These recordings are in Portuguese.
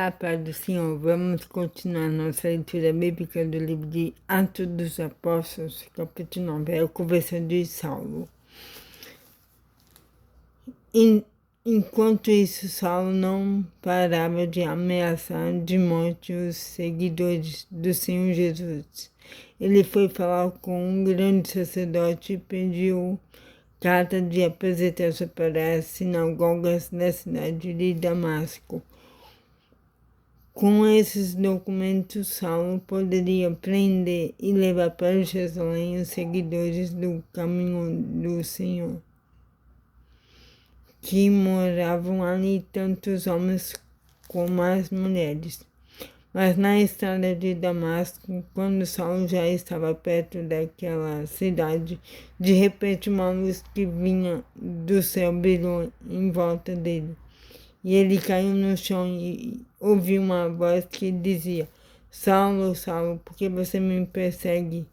Olá, Pai do Senhor. Vamos continuar nossa leitura bíblica do livro de Atos dos Apóstolos, capítulo 9, é a conversão de Saulo. Enquanto isso, Saulo não parava de ameaçar de morte os seguidores do Senhor Jesus. Ele foi falar com um grande sacerdote e pediu carta de apresentação para as sinagogas da cidade de Damasco. Com esses documentos, Saulo poderia prender e levar para Jerusalém os seguidores do caminho do Senhor, que moravam ali, tanto os homens como as mulheres. Mas na estrada de Damasco, quando Saulo já estava perto daquela cidade, de repente uma luz que vinha do céu brilhou em volta dele. E ele caiu no chão e ouviu uma voz que dizia: Saulo, Saulo, por que você me persegue?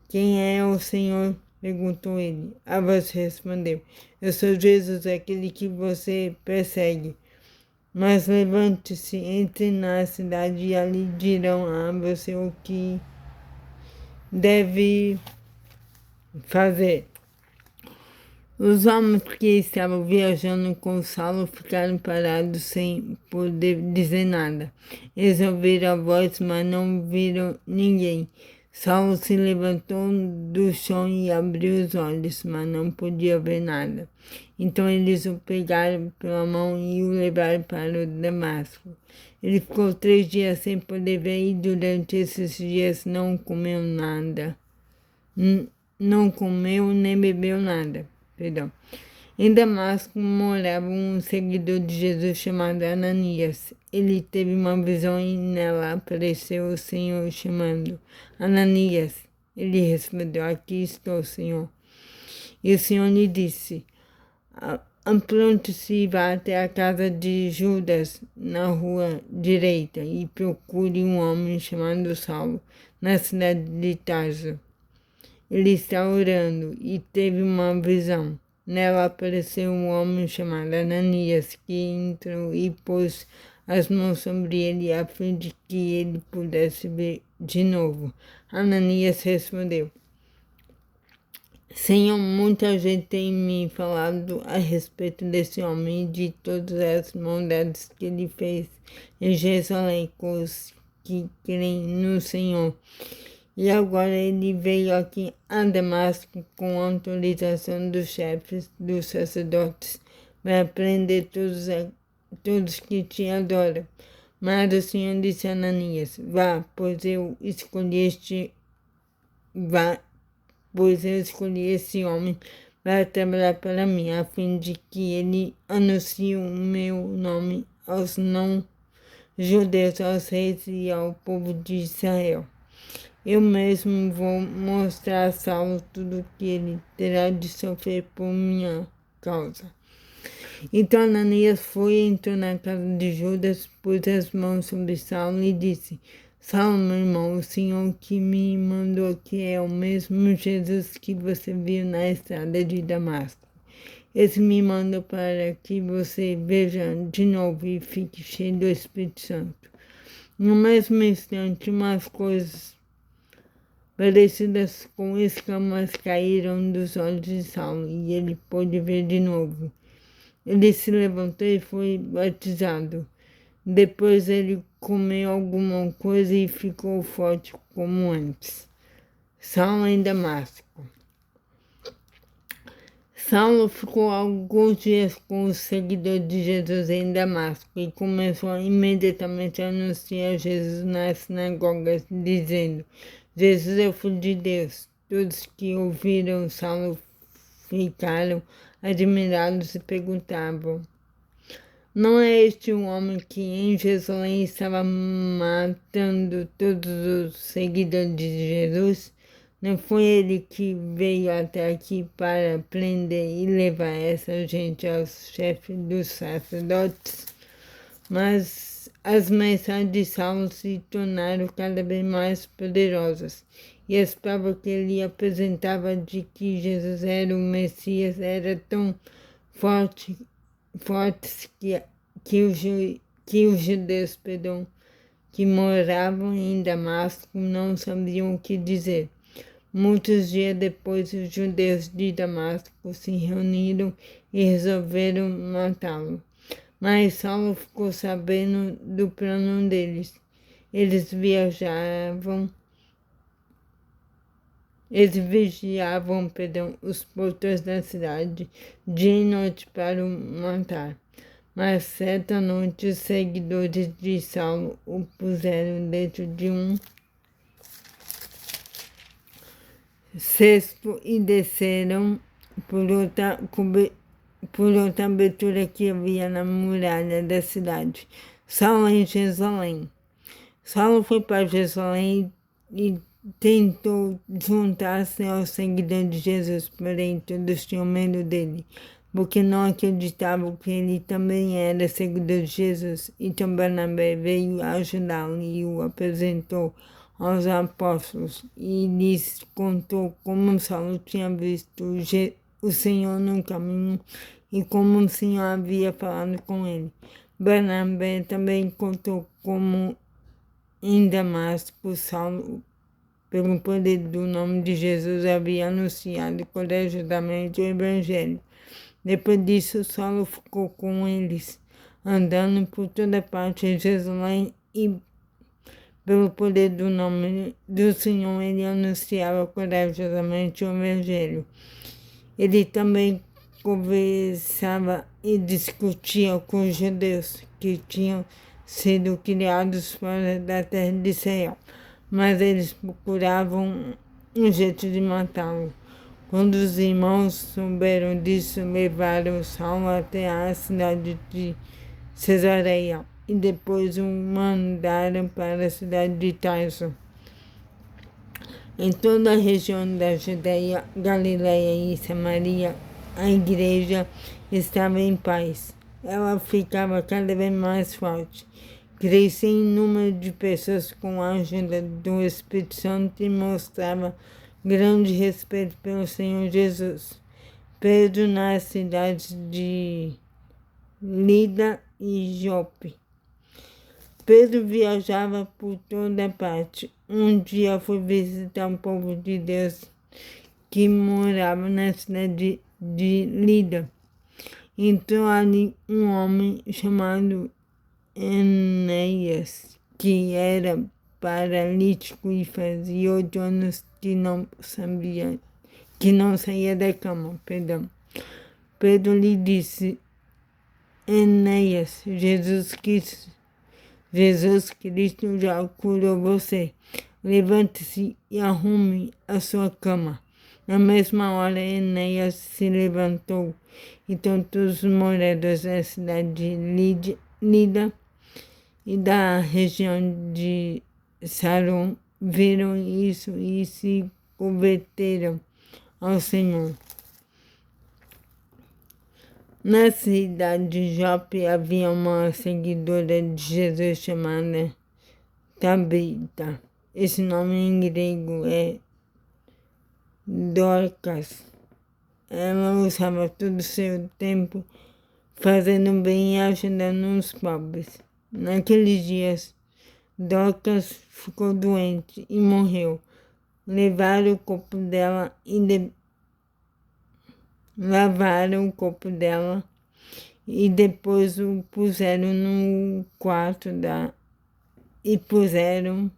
Quem é o Senhor? Perguntou ele. A voz respondeu: Eu sou Jesus, aquele que você persegue. Mas levante-se, entre na cidade e ali dirão a você o que deve fazer. Os homens que estavam viajando com Saulo ficaram parados sem poder dizer nada. Eles ouviram a voz, mas não viram ninguém. Saulo se levantou do chão e abriu os olhos, mas não podia ver nada. Então eles o pegaram pela mão e o levaram para o Damasco. Ele ficou 3 dias sem poder ver e durante esses dias não comeu nada. Não comeu nem bebeu nada. Em Damasco morava um seguidor de Jesus chamado Ananias. Ele teve uma visão e nela apareceu o Senhor chamando: Ananias. Ele respondeu: Aqui estou, Senhor. E o Senhor lhe disse: Apronte-se e vá até a casa de Judas, na rua direita, e procure um homem chamado Saulo, na cidade de Tarso. Ele está orando e teve uma visão. Nela apareceu um homem chamado Ananias, que entrou e pôs as mãos sobre ele a fim de que ele pudesse ver de novo. Ananias respondeu: Senhor, muita gente tem me falado a respeito desse homem e de todas as bondades que ele fez em Jerusalém com os que creem no Senhor. E agora ele veio aqui a Damasco com autorização dos chefes dos sacerdotes para prender todos que te adoram. Mas o Senhor disse a Ananias: pois eu escolhi esse homem para trabalhar para mim, a fim de que ele anuncie o meu nome aos não-judeus, aos reis e ao povo de Israel. Eu mesmo vou mostrar a Saulo tudo o que ele terá de sofrer por minha causa. Então Ananias entrou na casa de Judas, pôs as mãos sobre Saulo e disse: Saulo, meu irmão, o Senhor que me mandou aqui é o mesmo Jesus que você viu na estrada de Damasco. Esse me mandou para que você veja de novo e fique cheio do Espírito Santo. No mesmo instante, umas coisas parecidas com escamas caíram dos olhos de Saulo e ele pôde ver de novo. Ele se levantou e foi batizado. Depois ele comeu alguma coisa e ficou forte como antes. Saulo em Damasco. Saulo ficou alguns dias com os seguidores de Jesus em Damasco e começou imediatamente a anunciar Jesus nas sinagogas, dizendo: Jesus é o Filho de Deus. Todos que ouviram Saulo ficaram admirados e perguntavam: Não é este um homem que em Jerusalém estava matando todos os seguidores de Jesus? Não foi ele que veio até aqui para prender e levar essa gente aos chefes dos sacerdotes? Mas as mensagens de Saulo se tornaram cada vez mais poderosas, e as provas que ele apresentava de que Jesus era o Messias eram tão fortes que que os judeus, que moravam em Damasco não sabiam o que dizer. Muitos dias depois, os judeus de Damasco se reuniram e resolveram matá-lo. Mas Saulo ficou sabendo do plano deles. Eles vigiavam, os portões da cidade dia e noite para o matar. Mas certa noite os seguidores de Saulo o puseram dentro de um cesto e desceram por outra abertura que havia na muralha da cidade. Saulo em Jerusalém. Saulo foi para Jerusalém e tentou juntar-se aos seguidores de Jesus, porém todos tinham medo dele, porque não acreditavam que ele também era seguidor de Jesus. Então Barnabé veio ajudá-lo e o apresentou aos apóstolos e lhes contou como Saulo tinha visto o Senhor no caminho e como o Senhor havia falado com ele. Barnabé também contou como em Damasco, Saulo, pelo poder do nome de Jesus, havia anunciado corajosamente o Evangelho. Depois disso, Saulo ficou com eles, andando por toda parte em Jerusalém e, pelo poder do nome do Senhor, ele anunciava corajosamente o Evangelho. Ele também conversava e discutia com os judeus que tinham sido criados fora da terra de Israel, mas eles procuravam um jeito de matá-lo. Quando os irmãos souberam disso, levaram Saulo até a cidade de Cesareia e depois o mandaram para a cidade de Tarso. Em toda a região da Judeia, Galileia e Samaria, a igreja estava em paz. Ela ficava cada vez mais forte. Crescia em número de pessoas com a ajuda do Espírito Santo e mostrava grande respeito pelo Senhor Jesus. Pedro nas cidades de Lida e Jope. Pedro viajava por toda parte. Um dia foi visitar um povo de Deus que morava na cidade de Lida. Entrou ali um homem chamado Enéas, que era paralítico e fazia 8 anos que não saía da cama. Pedro lhe disse: Enéas, Jesus Cristo já curou você. Levante-se e arrume a sua cama. Na mesma hora, Enéas se levantou. Então todos os moradores da cidade de Lida e da região de Saron viram isso e se converteram ao Senhor. Na cidade de Jope havia uma seguidora de Jesus chamada Tabita. Esse nome em grego é Dorcas. Ela usava todo o seu tempo fazendo bem e ajudando os pobres. Naqueles dias, Dorcas ficou doente e morreu. Lavaram o corpo dela e depois o puseram no quarto e puseram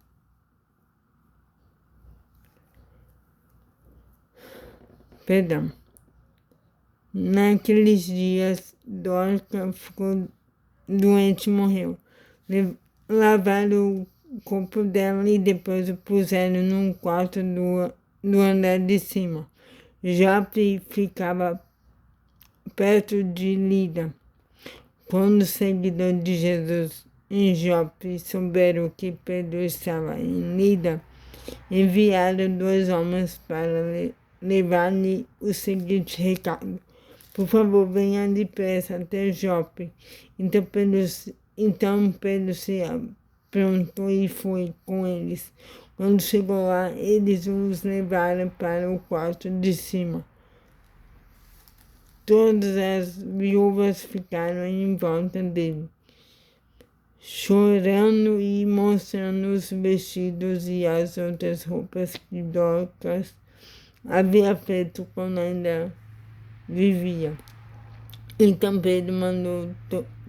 Naqueles dias, Dorcas ficou doente e morreu. Lavaram o corpo dela e depois o puseram num quarto do andar de cima. Jope ficava perto de Lida. Quando os seguidores de Jesus em Jope souberam que Pedro estava em Lida, enviaram 2 homens para levar-lhe o seguinte recado: por favor, venha depressa até Jope. Então Pedro se aprontou e foi com eles. Quando chegou lá, eles os levaram para o quarto de cima. Todas as viúvas ficaram em volta dele. chorando e mostrando os vestidos e as outras roupas que Dorcas havia feito quando ainda vivia. Então Pedro mandou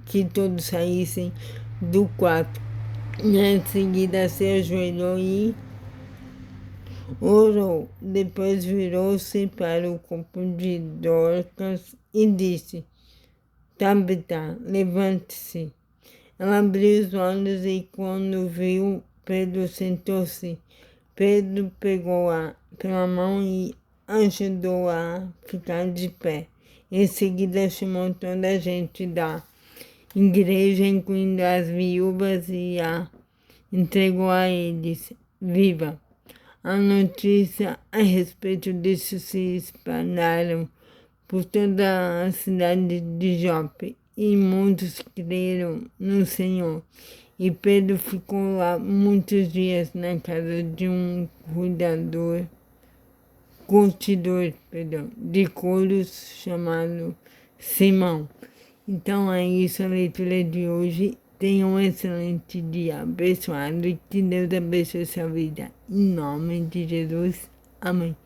que todos saíssem do quarto. Em seguida se ajoelhou e orou. Depois virou-se para o corpo de Dorcas e disse: Tabita, levante-se. Ela abriu os olhos e quando viu Pedro sentou-se. Pedro pegou-a pela mão e ajudou-a a ficar de pé. Em seguida chamou toda a gente da igreja, incluindo as viúvas, e a entregou a eles, viva. A notícia a respeito disso se espalharam por toda a cidade de Jope, e muitos creram no Senhor. E Pedro ficou lá muitos dias na casa de um curtidor de couros chamado Simão. Então é isso a leitura de hoje. Tenha um excelente dia abençoado e que Deus abençoe sua vida. Em nome de Jesus. Amém.